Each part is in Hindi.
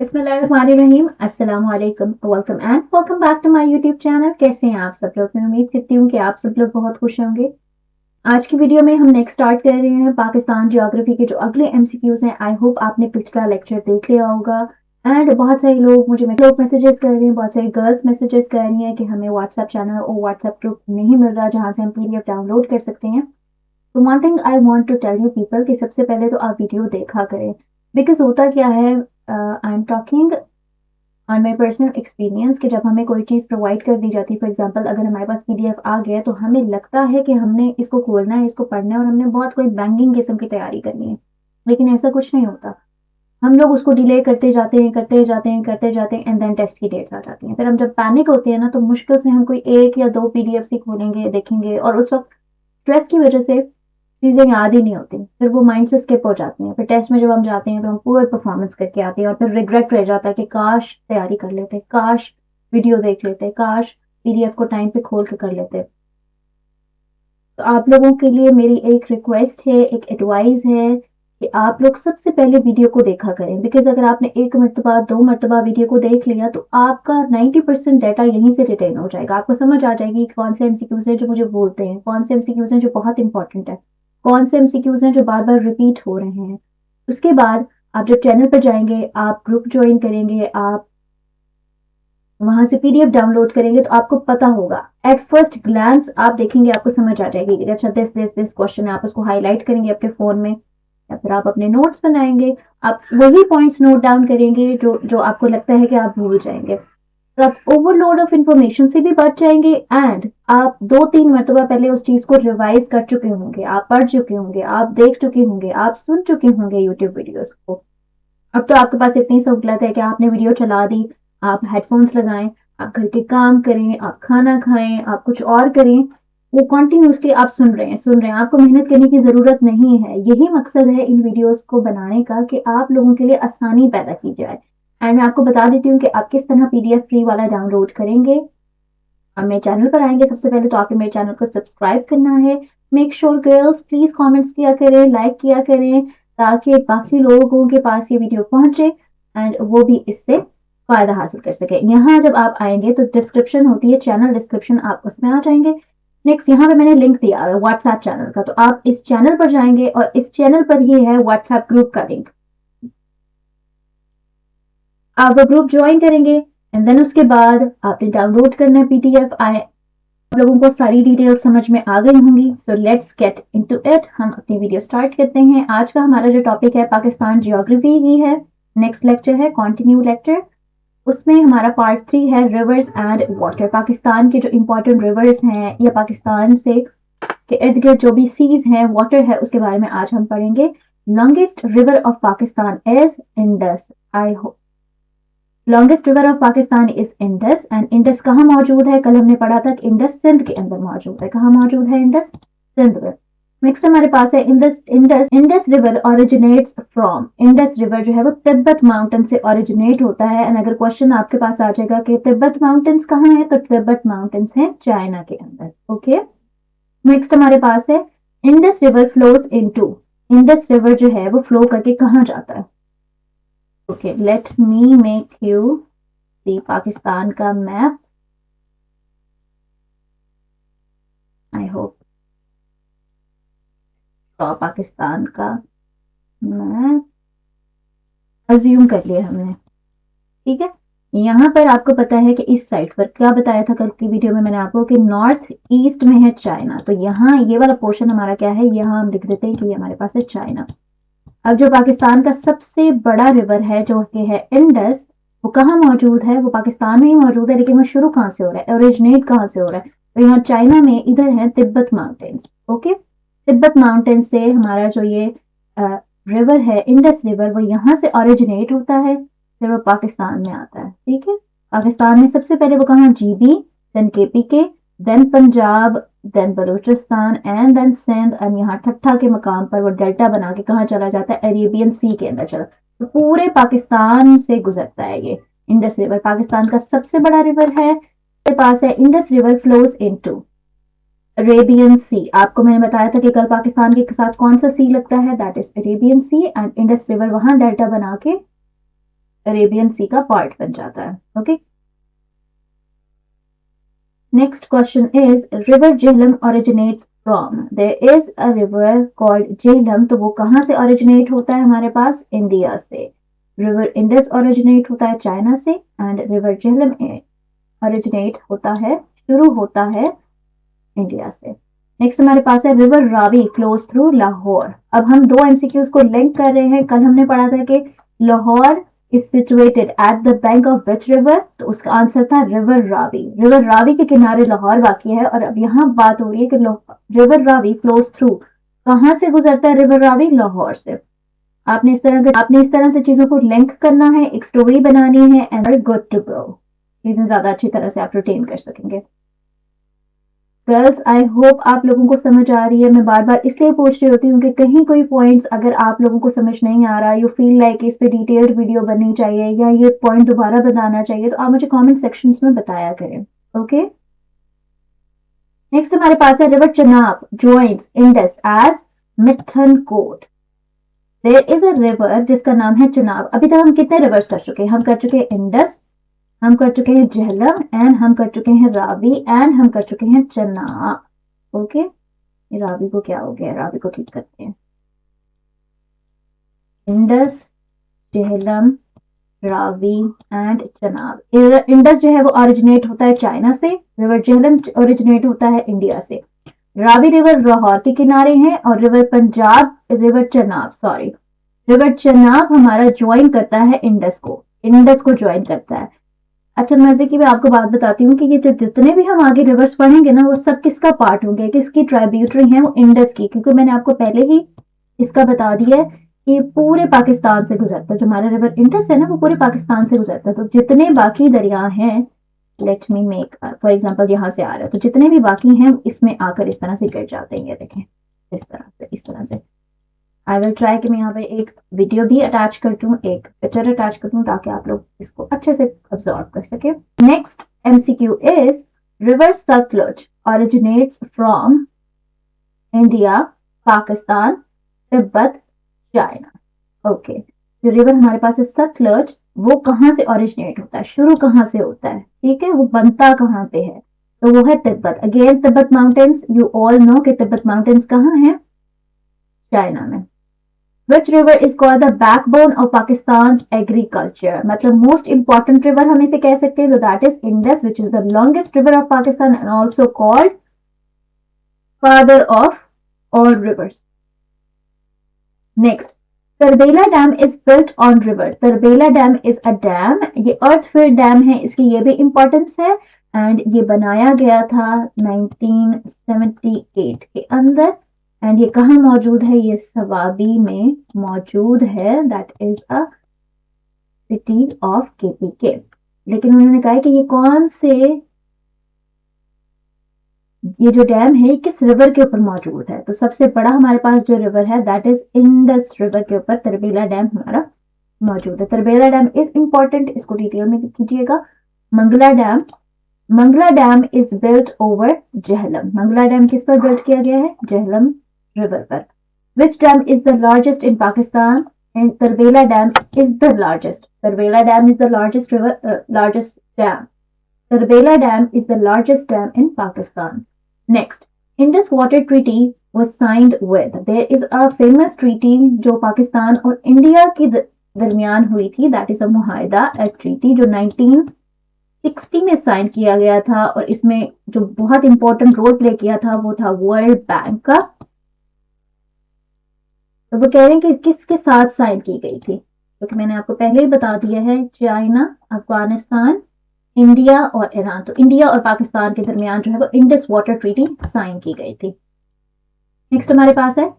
बिस्मिल्लाहिर्रहमानिर्रहीम अस्सलाम वालेकुम welcome back to my YouTube channel. कैसे हैं आप सब लोग? मैं उम्मीद करती हूँ कि आप सब लोग बहुत खुश होंगे। आज की वीडियो में हम नेक्स्ट स्टार्ट कर रहे हैं पाकिस्तान ज्योग्राफी के जो अगले एमसीक्यूज हैं। आई होप आपने पिछला लेक्चर देख लिया होगा। एंड बहुत सारे लोग मुझे मैसेजेस कर रहे हैं, बहुत सारी गर्ल्स मैसेजेस कर रही हैं कि हमें व्हाट्सएप चैनल और व्हाट्सएप ग्रुप नहीं मिल रहा जहाँ से हम पीडीएफ डाउनलोड कर सकते हैं। तो one thing I want to tell you people कि सबसे पहले तो आप वीडियो देखा करें। बिकॉज होता क्या है, I am talking on my personal experience कि जब हमें कोई चीज़ प्रोवाइड कर दी जाती है, फॉर एग्जांपल अगर हमारे पास पीडीएफ आ गया तो हमें लगता है कि हमने इसको खोलना है, इसको पढ़ना है और हमने बहुत कोई बैंगिंग किस्म की तैयारी करनी है। लेकिन ऐसा कुछ नहीं होता। हम लोग उसको डिले करते जाते हैं, करते जाते हैं, करते जाते हैं, एंड देन टेस्ट की डेट्स आ जाती हैं। फिर हम जब पैनिक होते हैं ना, तो मुश्किल से हम कोई एक या दो पीडीएफ ही खोलेंगे, देखेंगे, और उस वक्त स्ट्रेस की वजह से चीज़ें याद ही नहीं होती, फिर वो माइंड से स्किप हो जाती हैं। फिर टेस्ट में जब हम जाते हैं तो हम पूरा परफॉर्मेंस करके आते हैं और फिर रिग्रेट रह जाता है कि काश तैयारी कर लेते, काश वीडियो देख लेते, काश पीडीएफ को टाइम पे खोल के कर लेते। तो आप लोगों के लिए मेरी एक रिक्वेस्ट है, एक एडवाइस है कि आप लोग सबसे पहले वीडियो को देखा करें। बिकॉज अगर आपने एक मरतबा, दो मरतबा वीडियो को देख लिया तो आपका 90% डाटा यहीं से रिटेन हो जाएगा। आपको समझ आ जाएगी कौन से एमसीक्यूज हैं जो मुझे बोलते हैं, कौन से एमसीक्यूज हैं जो बहुत इंपॉर्टेंट है, कौन से एमसीक्यूज हैं जो बार बार रिपीट हो रहे हैं। उसके बाद आप जब चैनल पर जाएंगे, आप ग्रुप ज्वाइन करेंगे, आप वहां से पीडीएफ डाउनलोड करेंगे तो आपको पता होगा। एट फर्स्ट ग्लांस आप देखेंगे, आपको समझ आ जाएगी कि अच्छा दिस क्वेश्चन है। आप उसको हाईलाइट करेंगे अपने फोन में या फिर आप अपने नोट्स बनाएंगे। आप वही पॉइंट्स नोट डाउन करेंगे जो जो आपको लगता है कि आप भूल जाएंगे। तो आप ओवरलोड ऑफ इंफॉर्मेशन से भी बच जाएंगे एंड आप दो तीन मरतबा पहले उस चीज को रिवाइज कर चुके होंगे, आप पढ़ चुके होंगे, आप देख चुके होंगे, आप सुन चुके होंगे यूट्यूब वीडियोस को। अब तो आपके पास इतनी सहूलत है कि आपने वीडियो चला दी, आप हेडफोन्स लगाएं, आप घर के काम करें, आप खाना खाएं, आप कुछ और करें, वो कॉन्टिन्यूसली आप सुन रहे हैं, आपको मेहनत करने की जरूरत नहीं है। यही मकसद है इन वीडियोस को बनाने का कि आप लोगों के लिए आसानी पैदा की जाए। एंड मैं आपको बता देती हूँ कि आप किस तरह पीडीएफ फ्री वाला डाउनलोड करेंगे। अब मेरे चैनल पर आएंगे, सबसे पहले तो आपने मेरे चैनल को सब्सक्राइब करना है। Make sure girls please comments किया करें, लाइक किया करें, ताकि बाकी लोगों के पास ये वीडियो पहुंचे एंड वो भी इससे फायदा हासिल कर सके। यहाँ जब आप आएंगे तो डिस्क्रिप्शन होती है, चैनल डिस्क्रिप्शन, आप उसमें आ जाएंगे। नेक्स्ट यहाँ पे मैंने लिंक दिया है व्हाट्सएप चैनल का, तो आप इस चैनल पर जाएंगे और इस चैनल पर ही है व्हाट्सएप ग्रुप का लिंक। आप वो ग्रुप ज्वाइन करेंगे एंड देन उसके बाद आपने डाउनलोड करना है पीडीएफ। आप लोगों को सारी डिटेल्स समझ में आ गई होंगी। So let's get into it. हम अपनी वीडियो स्टार्ट करते हैं। आज का हमारा जो टॉपिक है पाकिस्तान जियोग्राफी ही है। नेक्स्ट लेक्चर है कॉन्टिन्यू लेक्चर। उसमें हमारा पार्ट 3 है रिवर्स एंड वाटर। पाकिस्तान के जो इंपॉर्टेंट रिवर्स हैं या पाकिस्तान से के इर्द गिर्द जो भी सीज हैं, वाटर है, उसके बारे में आज हम पढ़ेंगे। Longest river of Pakistan is Indus. I hope longest river of Pakistan is Indus. And Indus कहाँ मौजूद है? कल हमने पढ़ा था कि इंडस सिंध के अंदर मौजूद है। कहाँ मौजूद है इंडस? सिंध में। नेक्स्ट हमारे पास है Indus river originates from. Indus river जो है वो तिब्बत माउंटेन से ओरिजिनेट होता है। एंड अगर क्वेश्चन आपके पास आ जाएगा कि तिब्बत माउंटेन्स कहाँ है, तो तिब्बत माउंटेन्स हैं चाइना के अंदर। ओके, नेक्स्ट हमारे पास है Indus river flows into. Indus river जो है वो फ्लो करके कहाँ जाता है? Okay, let me make you the Pakistan का मैप। आई होप पाकिस्तान का मैप अज्यूम कर लिया हमने, ठीक है। यहाँ पर आपको पता है कि इस साइड पर क्या बताया था कल की वीडियो में मैंने आपको कि नॉर्थ ईस्ट में है चाइना। तो यहाँ ये वाला पोर्शन हमारा क्या है, यहाँ हम लिख देते हैं कि हमारे पास है चाइना। अब जो पाकिस्तान का सबसे बड़ा रिवर है जो कि है इंडस, वो कहाँ मौजूद है? वो पाकिस्तान में ही मौजूद है, लेकिन वो शुरू कहाँ से हो रहा है, ओरिजिनेट कहाँ से हो रहा है? तो यहाँ चाइना में इधर है Tibet mountains. Okay, Tibet mountains से हमारा जो ये रिवर है इंडस रिवर, वो यहाँ से ओरिजिनेट होता है, फिर वो पाकिस्तान में आता है। ठीक है, पाकिस्तान में सबसे पहले वो कहाँ? GB, then KPK, then Punjab, then Balochistan and then Sindh. And यहाँ ठट्ठा के मकाम पर वो डेल्टा बना के कहाँ चला जाता है? अरेबियन सी के अंदर चला। तो पूरे पाकिस्तान से गुजरता है ये इंडस रिवर। पाकिस्तान का सबसे बड़ा रिवर है, मेरे पास है Indus river flows into Arabian Sea. आपको मैंने बताया था कि कल पाकिस्तान के साथ कौन सा सी लगता है, that is Arabian sea. And Indus river वहां डेल्टा बना के अरेबियन सी का पार्ट बन जाता है। Okay, next question is river Jhelum originates from. There is a river called Jhelum, तो वो कहाँ से ओरिजिनेट होता है हमारे पास? इंडिया से। रिवर इंडस ओरिजिनेट होता है चाइना से, एंड रिवर झेलम ओरिजिनेट होता है, शुरू होता है इंडिया से। नेक्स्ट हमारे पास है river Ravi flows through Lahore. अब हम दो एमसीक्यूज को लिंक कर रहे हैं। कल हमने पढ़ा था कि Lahore is situated at the bank of which river, तो उसका आंसर था रिवर रावी। रिवर रावी के किनारे लाहौर वाकई है, और अब यहाँ बात हो रही है कि रिवर रावी फ्लोज थ्रू, कहाँ से गुजरता है रिवर रावी? लाहौर से। आपने इस तरह से चीजों को लिंक करना है, एक स्टोरी बनानी है, एंड गुड टू गो। चीजें ज्यादा अच्छी तरह से आप रिटेन कर सकेंगे। गर्ल्स, आई होप आप लोगों को समझ आ रही है। मैं बार बार इसलिए पूछ रही होती हूँ कि कहीं कोई पॉइंट्स अगर आप लोगों को समझ नहीं आ रहा, यू फील लाइक इस पे डिटेल्ड वीडियो बननी चाहिए या ये पॉइंट दोबारा बताना चाहिए, तो आप मुझे कमेंट सेक्शंस में बताया करें। ओके, नेक्स्ट हमारे पास है river Chenab joins Indus at Mithankot. There is a river जिसका नाम है चनाब। अभी तक हम कितने रिवर्स कर चुके हैं? हम कर चुके हैं इंडस, हम कर चुके हैं झेलम, एंड हम कर चुके हैं रावी, एंड हम कर चुके हैं चनाब। ओके, रावी को क्या हो गया? रावी को ठीक करते हैं। Indus, Jhelum, Ravi and Chenab. Indus जो है वो ओरिजिनेट होता है चाइना से, रिवर झेलम ओरिजिनेट होता है इंडिया से, रावी रिवर लाहौर के किनारे है, और रिवर चनाब हमारा ज्वाइन करता है इंडस को ज्वाइन करता है। अच्छा, मजे की मैं आपको बात बताती हूँ कि ये जितने भी हम आगे रिवर्स पढ़ेंगे ना, वो सब किसका पार्ट होंगे? किसकी ट्राइब्यूटरी है? वो इंडस की, क्योंकि मैंने आपको पहले ही इसका बता दिया है कि पूरे पाकिस्तान से गुजरता है। जो हमारा रिवर इंडस है ना, वो पूरे पाकिस्तान से गुजरता है। तो जितने बाकी दरिया हैं, late me make for example, यहाँ से आ रहा है, तो जितने भी बाकी हैं इसमें आकर इस तरह से गिर जाते हैं। ये देखें, इस तरह से आई विल ट्राई कि मैं यहाँ पे एक वीडियो भी अटैच कर दूं, एक पिक्चर अटैच कर दूं, ताकि आप लोग इसको अच्छे से ऑब्जर्व कर सके। Next MCQ is river Sutlej originates from India, Pakistan, Tibet, China. Okay, जो रिवर हमारे पास है सतलुज, वो कहाँ से ओरिजिनेट होता है? शुरू कहाँ से होता है? ठीक है, वो बनता कहाँ पे है? तो वो है Tibet. Again Tibet mountains, you all know कि तिब्बत माउंटेन्स कहाँ है? चाइना में। Which river is called the backbone of Pakistan's agriculture? मतलब most important river हम इसे कह सकते हैं, तो that is Indus, which is the longest river of Pakistan and also called father of all rivers. Next, Tarbela Dam is built on river. Tarbela Dam is a dam. ये earthfill dam है, इसकी ये भी importance है, and ये बनाया गया था 1978 के अंदर, एंड ये कहाँ मौजूद है? ये सवाबी में मौजूद है, that is a city of KPK. लेकिन उन्होंने कहा कि ये जो डैम है किस रिवर के ऊपर मौजूद है? तो सबसे बड़ा हमारे पास जो रिवर है दैट इज इंडस रिवर के ऊपर तरबेला डैम हमारा मौजूद है। तरबेला डैम इज इंपॉर्टेंट, इसको डिटेल में कीजिएगा। Mangla dam is built over Jhelum. Mangla dam किस पर बिल्ट किया गया है? झेलम river पर। Which dam is the largest in Pakistan? And Tarbela Dam is the largest. Tarbela Dam is the largest dam. Tarbela Dam is the largest dam in Pakistan. Next, Indus Water Treaty was signed with. There is a famous treaty जो पाकिस्तान और इंडिया के दरमियान हुई थी, that is a मुहायदा, a treaty जो 1960 में साइन किया गया था, और इसमें जो बहुत इंपॉर्टेंट रोल प्ले किया था वो था वर्ल्ड बैंक का। तो वो कह रहे हैं कि किसके साथ साइन की गई थी? क्योंकि मैंने आपको पहले ही बता दिया है, चाइना, अफगानिस्तान, इंडिया और ईरान। तो इंडिया और पाकिस्तान के दरमियान जो है वो इंडस वाटर ट्रीटी साइन की गई थी। नेक्स्ट हमारे पास है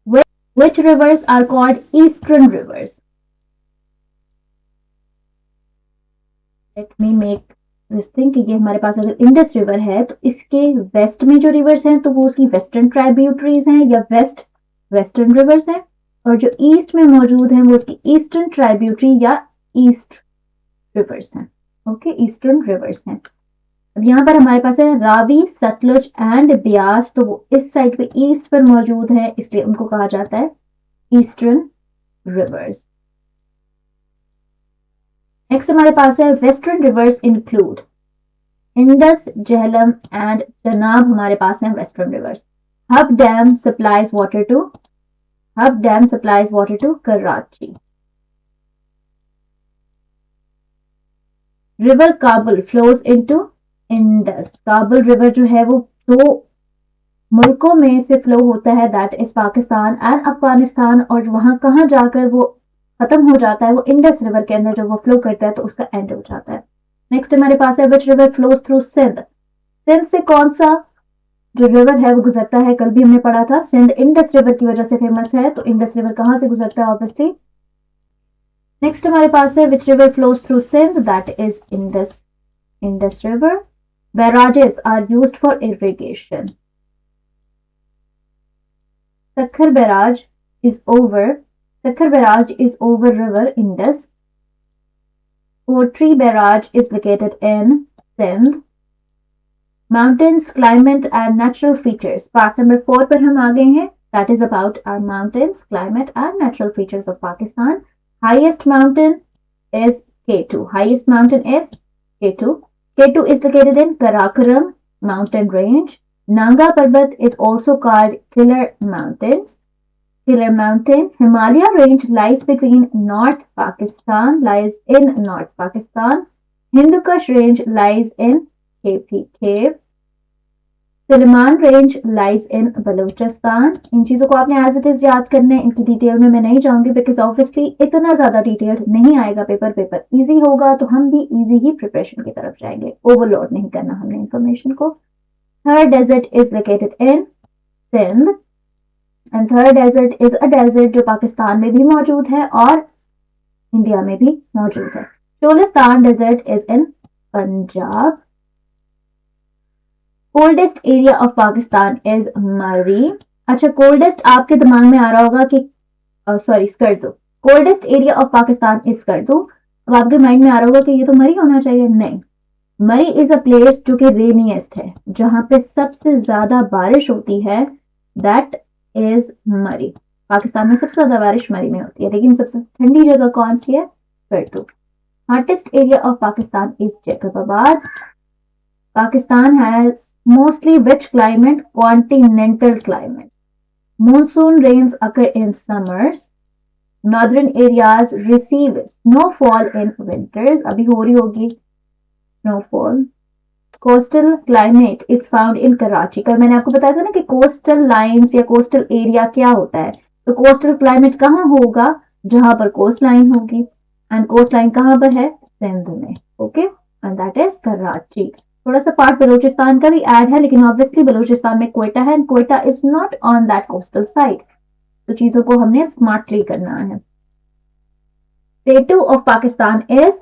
which rivers are called eastern rivers. Let me make this thing कि ये हमारे पास अगर इंडस रिवर है तो इसके वेस्ट में जो रिवर्स हैं तो वो उसकी वेस्टर्न ट्राइब्यूटरीज हैं या वेस्टर्न रिवर्स हैं, और जो ईस्ट में मौजूद हैं वो उसकी ईस्टर्न ट्राइब्यूटरी या ईस्ट रिवर्स हैं। ओके, ईस्टर्न रिवर्स हैं। अब यहाँ पर हमारे पास है रावी, सतलुज एंड ब्यास, तो वो इस साइड पे ईस्ट पर मौजूद है, इसलिए उनको कहा जाता है ईस्टर्न रिवर्स। नेक्स्ट हमारे पास है western rivers include Indus, Jhelum and Chenab हमारे पास है western rivers. Hub dam supplies water to Karachi. River Kabul flows into Indus. Kabul river जो है वो दो मुल्कों में से फ्लो होता है, that is Pakistan and Afghanistan, और वहां कहां जाकर वो खत्म हो जाता है, वो इंडस रिवर के अंदर जब वो फ्लो करता है तो उसका एंड हो जाता है। नेक्स्ट हमारे पास है which river flows through Sindh. Sindh से कौन सा जो रिवर है वो गुजरता है, कल भी हमने पढ़ा था, सिंध इंडस रिवर की वजह से फेमस है, तो इंडस रिवर कहां से गुजरता है ऑब्वियसली। नेक्स्ट हमारे पास है which river flows through Sindh, that is Indus river. Barrages are used for irrigation. Sakhar barrage is over river Indus. Kotri barrage is located in Sindh. Mountains, climate and natural features. Part number 4 पर हम आ गए हैं. That is about our mountains, climate and natural features of Pakistan. Highest mountain is K2. K2 is located in Karakoram mountain range. Nanga Parbat is also called Killer Mountain. Himalaya range lies in North Pakistan. Hindu Kush range lies in KP. Suleiman range lies in Balochistan. इन चीजों को आपने एज इट इज याद करना है, इनकी डिटेल में मैं नहीं जाऊंगी बिकॉज ऑब्वियसली इतना ज्यादा डिटेल नहीं आएगा। पेपर इजी होगा तो हम भी इजी ही प्रिपरेशन की तरफ जाएंगे, ओवरलोड नहीं करना हमने इंफॉर्मेशन को। Thar Desert is located in Sindh and Thar Desert is a desert जो पाकिस्तान में भी मौजूद है और इंडिया में भी मौजूद है। Cholistan Desert is in Punjab. Coldest area of Pakistan is Murray. अच्छा, coldest आपके दिमाग में आ रहा होगा कि Skardu. Coldest area of Pakistan is Skardu. अब आपके माइंड में आ रहा होगा कि ये तो मरी होना चाहिए, नहीं। मरी इज अ प्लेस जो कि रेनिएस्ट है, जहां पे सबसे ज्यादा बारिश होती है, दैट इज मरी। पाकिस्तान में सबसे ज्यादा बारिश मरी में होती है, लेकिन सबसे ठंडी जगह कौन सी है? Skardu. Hottest area of Pakistan is Jacobabad. Pakistan has mostly which climate? Continental climate. Monsoon rains occur in summers. Northern areas receive snowfall in winters. अभी हो रही होगी snowfall. Coastal climate is found in Karachi. कल मैंने आपको बताया था ना कि coastal lines या coastal area क्या होता है, तो coastal climate कहाँ होगा? जहां पर coast line होगी, and coast line कहाँ पर है? सिंध में. Okay, and that is Karachi. थोड़ा सा पार्ट बलूचिस्तान का भी ऐड है, लेकिन ऑब्वियसली बलूचिस्तान में क्वेटा है, Quetta is not on that coastal side, तो चीजों को हमने स्मार्टली करना है। प्लेटू ऑफ पाकिस्तान इज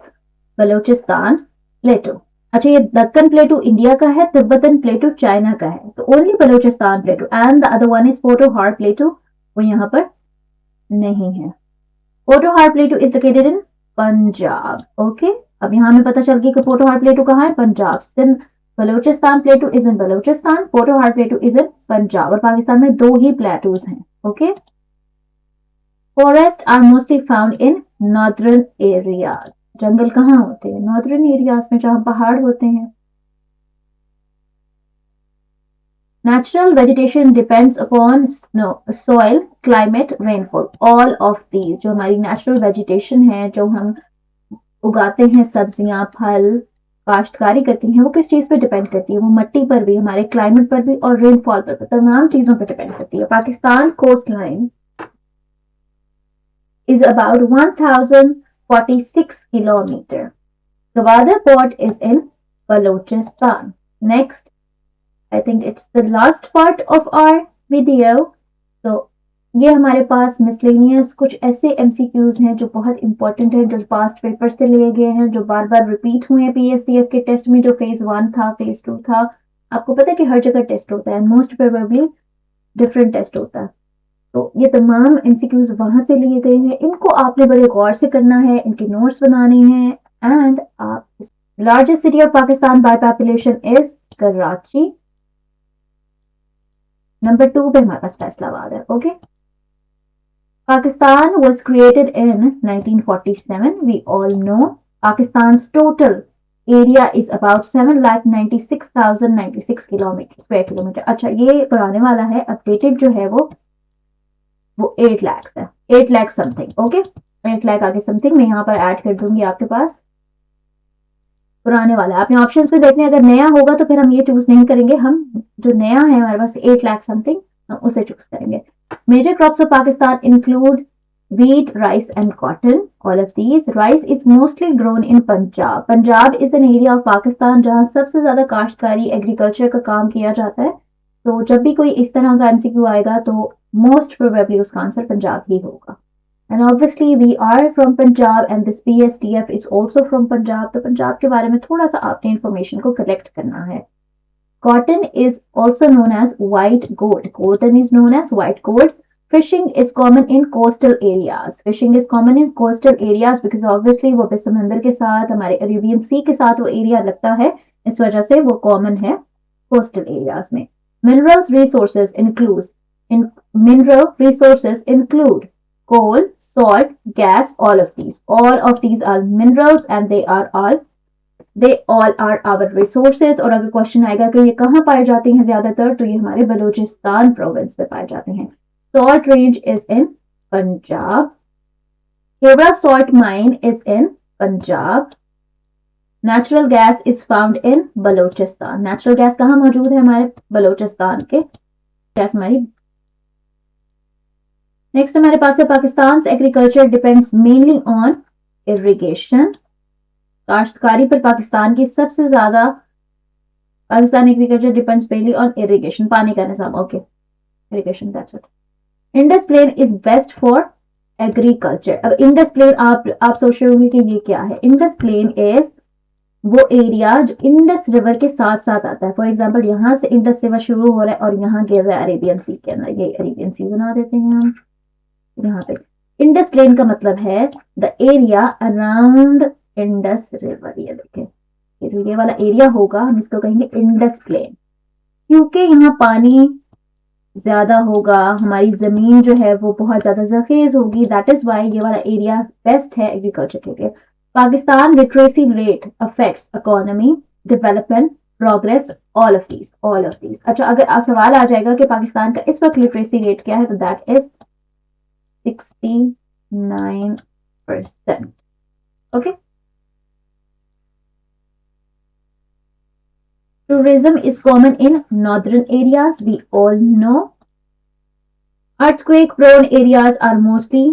बलूचिस्तान प्लेटू। अच्छा, ये दक्कन प्लेटू इंडिया का है, तिब्बतन प्लेटू चाइना का है, तो only Balochistan plateau and the other one is Potohar plateau, वो यहाँ पर नहीं है। Potohar plateau is located in Punjab. Okay, अब यहाँ में पता चल गया कि पोटोहार प्लेटू कहाँ है? Punjab. Sindh Balochistan plateau is in Balochistan, Potohar plateau is in Punjab, और पाकिस्तान में 2 ही प्लेटूज हैं। Okay, forest are mostly found in northern areas. जंगल कहाँ होते हैं? नॉर्दर्न एरियाज में, जहां पहाड़ होते हैं। Natural vegetation depends upon snow, soil, climate, rainfall. All of these जो हमारी natural vegetation है, जो हम उगाते हैं, सब्जियां, फल, काश्तकारी करती हैं, वो किस चीज पे डिपेंड करती है? वो मिट्टी पर भी, हमारे क्लाइमेट पर भी और रेनफॉल पर भी, तमाम चीजों पर डिपेंड करती है। Pakistan coast line is about 1046 kilometer. Gwadar port is in Balochistan. Next, I think it's the last part of our video. So ये हमारे पास मिसलेनियस कुछ ऐसे MCQs हैं जो बहुत इंपॉर्टेंट है, जो पास्ट पेपर से लिए गए हैं, जो बार बार रिपीट हुए हैं PSTF के टेस्ट में, जो फेज 1 था, फेज 2 था। आपको पता है कि हर जगह टेस्ट होता है, मोस्ट प्रोबेबली डिफरेंट टेस्ट होता है, तो ये तमाम MCQs वहां से लिए गए हैं। इनको आपने बड़े गौर से करना है, इनके नोट्स बनाने हैं। एंड आप largest city of Pakistan by population is Karachi. Number 2 पे हमारे पास फैसलाबाद है। Okay, Pakistan was created in 1947. We all know Pakistan's total area is about 7,96,096 kilometre square kilometre. अच्छा, ये पुराने वाला है, अपडेटेड जो है वो 8 लाख है, 8 लाख समथिंग। ओके, 8 लाख आगे समथिंग मैं यहाँ पर ऐड कर दूंगी आपके पास। पुराने वाला आपने ऑप्शंस में देखने, अगर नया होगा तो फिर हम ये चूज नहीं करेंगे, हम जो नया है हमारे पास 8 लाख समथिंग, हम उसे चूज करेंगे। Major crops of Pakistan include wheat, rice and cotton. All of these. Rice is mostly grown in Punjab. Punjab is an area of Pakistan जहाँ सबसे ज्यादा काश्तकारी एग्रीकल्चर का काम किया जाता है। तो जब भी कोई इस तरह का एमसीक्यू आएगा तो मोस्ट प्रोबेबली उसका आंसर पंजाब ही होगा। And obviously we are from Punjab and this PSTF is also from Punjab. तो पंजाब के बारे में थोड़ा सा आपने इंफॉर्मेशन को कलेक्ट करना है। Cotton is also known as white gold. Cotton is known as white gold. Fishing is common in coastal areas. Fishing is common in coastal areas because obviously वो समंदर के साथ हमारे अरेबियन सी के साथ वो एरिया लगता है, इस वजह से वो कॉमन है कोस्टल एरियाज में। Minerals resources include coal, salt, gas. All of these are minerals and they all are our resources। और अगर क्वेश्चन आएगा कि ये कहाँ पाए जाते हैं ज्यादातर, तो ये हमारे बलूचिस्तान प्रोविंस में पाए जाते हैं। Salt range is in Punjab. Hebra salt mine is in Punjab. Natural gas is found in Balochistan. Natural gas कहाँ मौजूद है हमारे बलोचिस्तान के गैस हमारी। नेक्स्ट हमारे पास है Pakistan agriculture depends mainly on irrigation. काश्तकारी पर पाकिस्तान की सबसे ज्यादा Pakistan agriculture depends mainly on irrigation, पानी का निजाम। Okay, irrigation, that's it. Indus plain is best for agriculture. अब इंडस प्लेन आप सोच रहे होंगे कि ये क्या है। इंडस प्लेन इज वो एरिया जो इंडस रिवर के साथ साथ आता है। फॉर एग्जांपल यहाँ से इंडस रिवर शुरू हो रहा है और यहाँ गिर रहा है अरेबियन सी के अंदर। ये अरेबियन सी बना देते हैं हम यहाँ पे। इंडस प्लेन का मतलब है the area around Indus river. ये देखें, ये वाला एरिया होगा, हम इसको कहेंगे इंडस प्लेन, क्योंकि यहाँ पानी ज्यादा होगा, हमारी जमीन जो है वो बहुत ज्यादा जरखेज होगी। दैट इज वाई ये वाला एरिया बेस्ट है एग्रीकल्चर के लिए। Pakistan literacy rate affects economy, development, progress, all of these. अच्छा, अगर सवाल आ जाएगा कि पाकिस्तान का इस वक्त लिटरेसी रेट क्या है, तो that is 69%। Okay, tourism is common in northern areas, we all know. Earthquake prone areas are mostly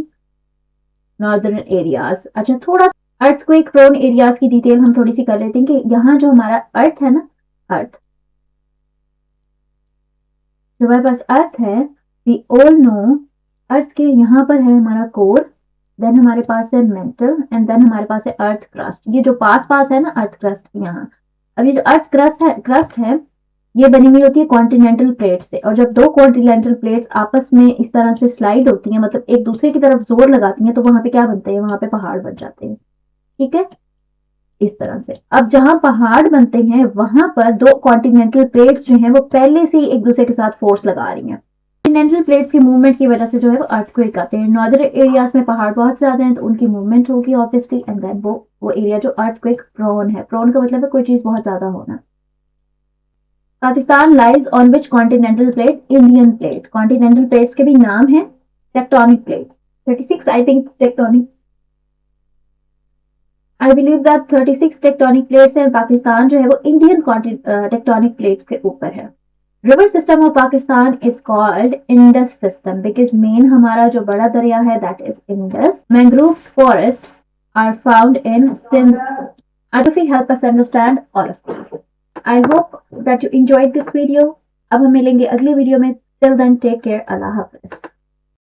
northern areas। अच्छा, थोड़ा earthquake prone areas की डिटेल हम थोड़ी सी कर लेते हैं कि यहाँ जो हमारा अर्थ है ना, अर्थ जो हमारे पास अर्थ है, we all know अर्थ के यहाँ पर है हमारा कोर, देन हमारे पास है मेंटल एंड देन हमारे पास है अर्थ क्रस्ट। ये जो पास है ना अर्थ क्रस्ट यहाँ। अब ये जो अर्थ क्रस्ट है ये बनी हुई होती है कॉन्टिनेंटल प्लेट से, और जब दो कॉन्टिनेंटल प्लेट्स आपस में इस तरह से स्लाइड होती हैं, मतलब एक दूसरे की तरफ जोर लगाती हैं, तो वहां पे क्या बनते हैं, वहां पे पहाड़ बन जाते हैं। ठीक है, इस तरह से। अब जहां पहाड़ बनते हैं वहां पर दो कॉन्टिनेंटल प्लेट्स जो हैं वो पहले से ही एक दूसरे के साथ फोर्स लगा रही हैं। कॉन्टिनेंटल प्लेट्स की मूवमेंट की वजह से जो है वो अर्थक्वेक आते हैं। नॉर्दर्न एरियाज में पहाड़ बहुत ज्यादा हैं तो उनकी मूवमेंट होगी ऑब्वियसली, एंड देन वो एरिया जो अर्थक्वेक प्रोन है। प्रोन का मतलब है कोई चीज बहुत ज्यादा होना। Pakistan lies on which continental plate? Indian plate. Continental plates के भी नाम है tectonic plates. 36 I think tectonic, I believe that 36 tectonic plates है। पाकिस्तान जो है वो इंडियन टेक्टोनिक प्लेट्स के ऊपर है। River system of Pakistan is called Indus system because main हमारा जो बड़ा दरिया है that is Indus. Mangroves forest are found in Sindh. Adofi help us understand all of these. I hope that you enjoyed this video. अब हम मिलेंगे अगली वीडियो में। Till then, take care. Allah Hafiz.